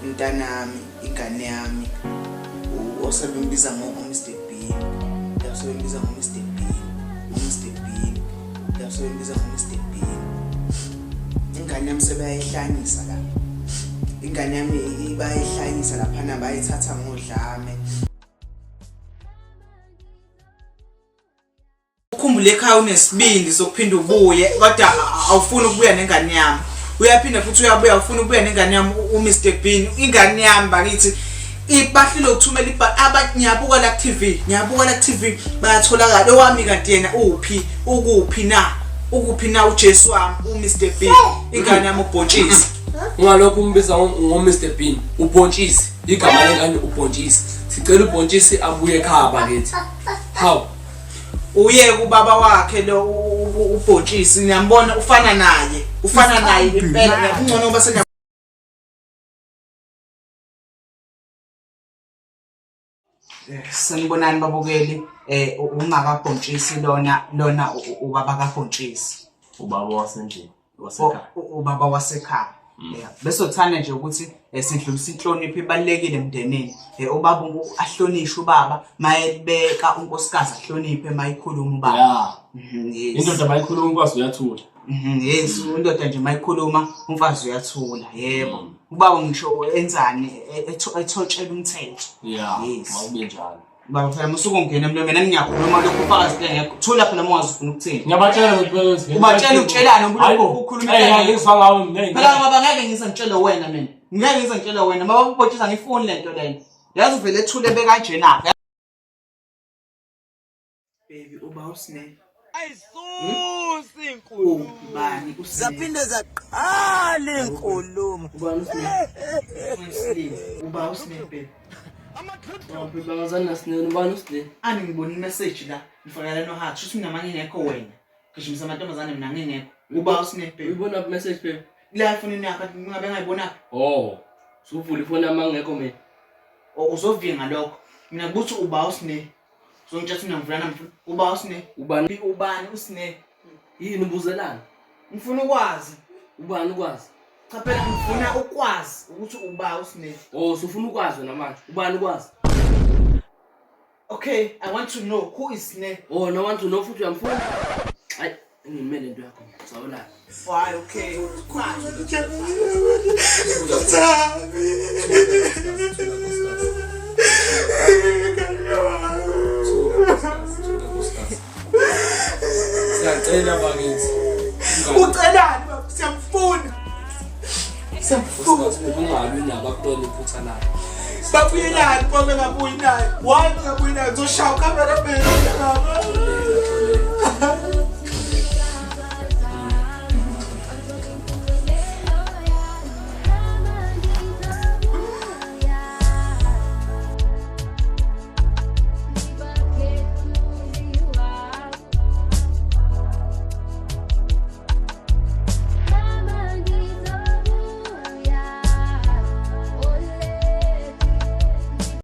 Umntanami, ingane yami osebembiza ngo-Mr. Bean. Yasebembiza ngo-Mr. Bean. Mr. Bean. Yasebembiza ngo-Mr. Bean. Ingane yami sebayayihlanyisa la. Ingane yami bayayihlanyisa laphana bayithatha ngodlame. Ukhumbule ekhaya unesibindi sokuphinda ubuye kodwa awufuni ukubuya nengane yami. Uyaphinda futhi uyabuya ufuna ukubuya nengane yami uMr. Bean. Ingane yami bakithi ibahlile ukuthumela ngiyabuka la TV. Ngiyabuka la TV bayatholakala owami kanti yena ukuphi na uJesu wami uMr. Bean. Ingane yami ubhontshisi. Ungalokho umbiza ngoMr. Bean ubhontshisi. Igama lengane ubhontshisi. Sicela ubhontshisi abuye ekhaya bakithi. Hawu uye kubaba wakhe lo ubhontshisi ngiyambona ufana naye impela ngiyakungcono ngoba sanibonani babukeli uma kabhontshisi lona ubaba kabhontshisi ubaba wasendlini wasekhaya ubaba wasekhaya bese uthanda nje ukuthi sidlulisa inhlonipho ibalekile emndenini ubaba ahlonishwe ubaba mayebeka unkosikazi ahloniphe mayikhuluma ubaba indoda mayikhuluma umfazi uyathula yes indoda nje mayikhuluma umfazi uyathula yebo ubaba ngisho enzani ethotshela umthetho yes mawube njalo baba phela musuku ungena emlomeni nami ngiyakhuluma lokho ufakazi ngeke thula phela mongazi ufuna ukuthini ngiyabatshela ukuthi beyozivela ubatshela utshelana ngilokho ukhuluma ngizwa ngawe mina phela ngoba ngeke ngizantshela wena mina ngeke ngizantshela wena baba ubhotshisa ngifuni lento lena yazi uvele ethule bekanje baby uba usine ayisusi inkulumo bani zaphinde zaqala inkulumo uba usine baby bangazana sinene ubani usile ani ngibona imessage la ngifakela no heart uthi mina mangingekho wena ngishimisa amantombazane mina ngingekho uba usine baby uyibona message baby la phone yakho ngabe ngayibona suvula ifoni yami angekho mina uzovinga lokho mina kuthi uba usine ngithatha mina ngivula nami uba usine ubani usine yini ubuzelana ngifuna ukwazi ubani ukwazi cha phela ngifuna ukwazi ukuthi uba usine sufuna ukwazi wena manje ubani ukwazi okay I want to know who is Sne no want to know futhi uyamfuna hayi ngimele into yakho sawula why okay siyacela bakithi ucelani baba siyamfuna ungabi nabo akutona iphutha layo babuyelani bonke ngabuyi naye why ngabuyi naye uzoshaya ukamera baba